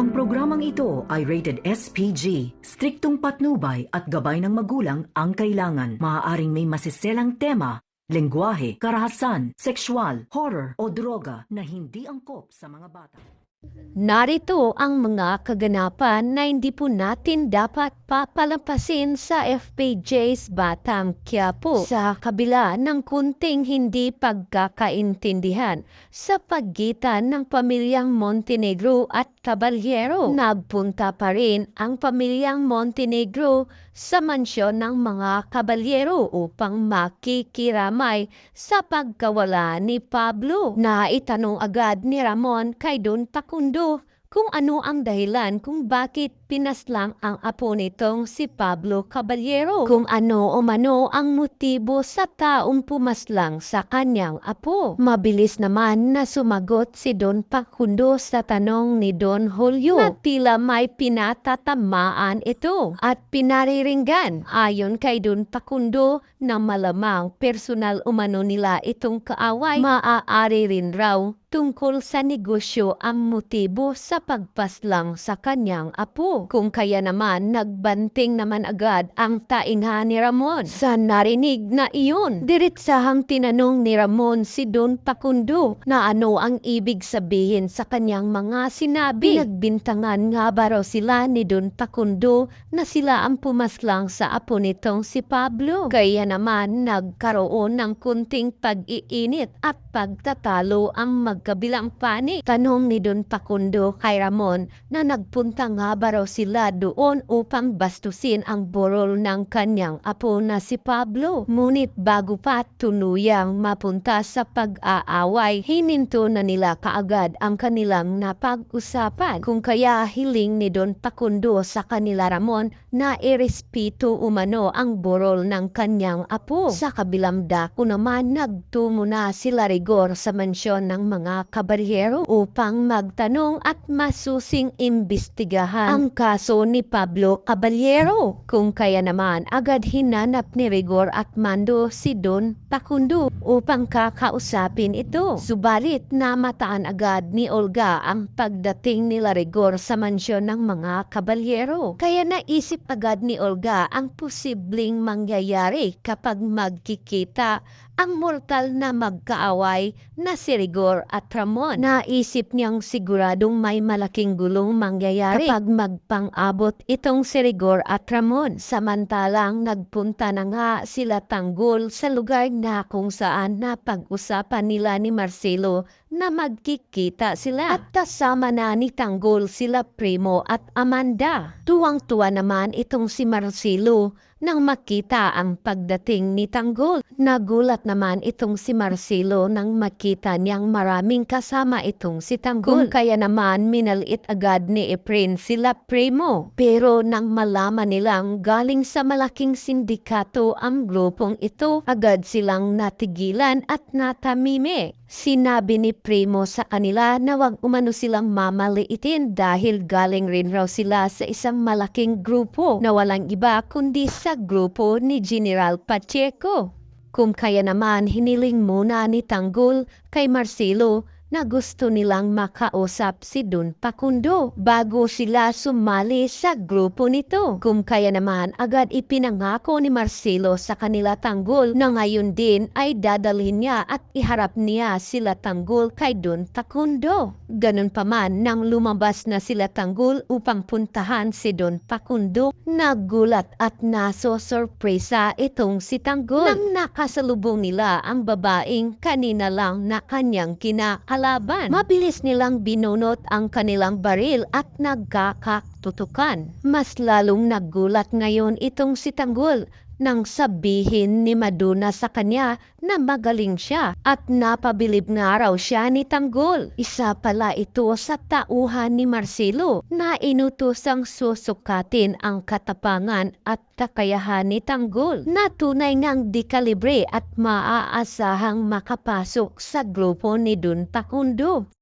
Ang programang ito ay rated SPG. Striktong patnubay at gabay ng magulang ang kailangan. Maaaring may masiselang tema, lengguwahe, karahasan, sexual, horror o droga na hindi angkop sa mga bata. Narito ang mga kaganapan na hindi po natin dapat papalampasin sa FPJ's Batang Quiapo sa kabila ng kunting hindi pagkakaintindihan sa pagitan ng pamilyang Montenegro at Caballero. Nagpunta pa rin ang pamilyang Montenegro sa mansyon ng mga Caballero upang makikiramay sa pagkawala ni Pablo. Naitanong agad ni Ramon kay Don Facundo kung ano ang dahilan kung bakit pinaslang ang apo nitong si Pablo Caballero. Kung ano o mano ang motibo sa taong pumaslang sa kanyang apo. Mabilis naman na sumagot si Don Facundo sa tanong ni Don Julio na tila may pinatatamaan ito at pinariringgan. Ayon kay Don Facundo na malamang personal umano nila itong kaaway, maaari rin raw tungkol sa negosyo ang motibo sa pagpaslang sa kanyang apo. Kung kaya naman, nagbanting naman agad ang tainga ni Ramon. Sa narinig na iyon, diretsahang tinanong ni Ramon si Don Facundo na ano ang ibig sabihin sa kanyang mga sinabi. Pinagbintangan nga ba raw sila ni Don Facundo na sila ang pumaslang sa apo nitong si Pablo? Kaya naman nagkaroon ng kunting pag-iinit at pagtatalo ang magkabilang panig. Tanong ni Don Facundo kay Ramon na nagpunta nga ba raw sila doon upang bastusin ang burol ng kanyang apo na si Pablo. Ngunit bago pa tuluyang mapunta sa pag-aaway, hininto na nila kaagad ang kanilang napag-usapan. Kung kaya hiling ni Don Facundo sa kanila Ramon na irespeto umano ang burol ng kanyang apo. Sa kabilang dako naman, nagtungo na sila rigor sa mansyon ng mga Caballero upang magtanong at masusing imbestigahan ang kaso ni Pablo Caballero. Kung kaya naman, agad hinanap ni Rigor at Mando si Don Facundo upang kakausapin ito. Subalit namataan agad ni Olga ang pagdating nila Rigor sa mansyon ng mga Caballero. Kaya naisip agad ni Olga ang posibleng mangyayari kapag magkikita ang mortal na magkaaway na si Rigor at Ramon. Naisip niyang siguradong may malaking gulong mangyayari kapag magpang-abot itong si Rigor at Ramon. Samantalang nagpunta na nga sila Tanggol sa lugar na kung saan napag-usapan nila ni Marcelo na magkikita sila. At kasama na ni Tanggol sila Primo at Amanda. Tuwang-tuwa naman itong si Marcelo nang makita ang pagdating ni Tanggol. Nagulat naman itong si Marcelo nang makita niyang maraming kasama itong si Tanggol. Kung kaya naman minaliit agad ni Efren sila Primo. Pero nang malaman nilang galing sa malaking sindikato ang grupong ito, agad silang natigilan at natamime. Sinabi ni Primo sa kanila na wag umano silang mamaliitin dahil galing rin raw sila sa isang malaking grupo na walang iba kundi sa grupo ni General Pacheco. Kung kaya naman hiniling muna ni Tanggol kay Marcelo na gusto nilang makausap si Don Facundo bago sila sumali sa grupo nito. Kung kaya naman agad ipinangako ni Marcelo sa kanila Tanggol na ngayon din ay dadalhin niya at iharap niya sila Tanggol kay Don Facundo. Ganun pa man nang lumabas na sila Tanggol upang puntahan si Don Facundo, nagulat at nasosorpresa itong si Tanggol nang nakasalubong nila ang babaeng kanina lang na kanyang kinakalaban. Mabilis nilang binunot ang kanilang baril at nagkakatutukan. Mas lalong nagulat ngayon itong si Tanggol nang sabihin ni Maduna sa kanya na magaling siya at napabilib nga raw siya ni Tanggol. Isa pala ito sa tauhan ni Marcelo na inutosang susukatin ang katapangan at kakayahan ni Tanggol na tunay ngang dekalibre at maaasahang makapasok sa grupo ni Don Facundo.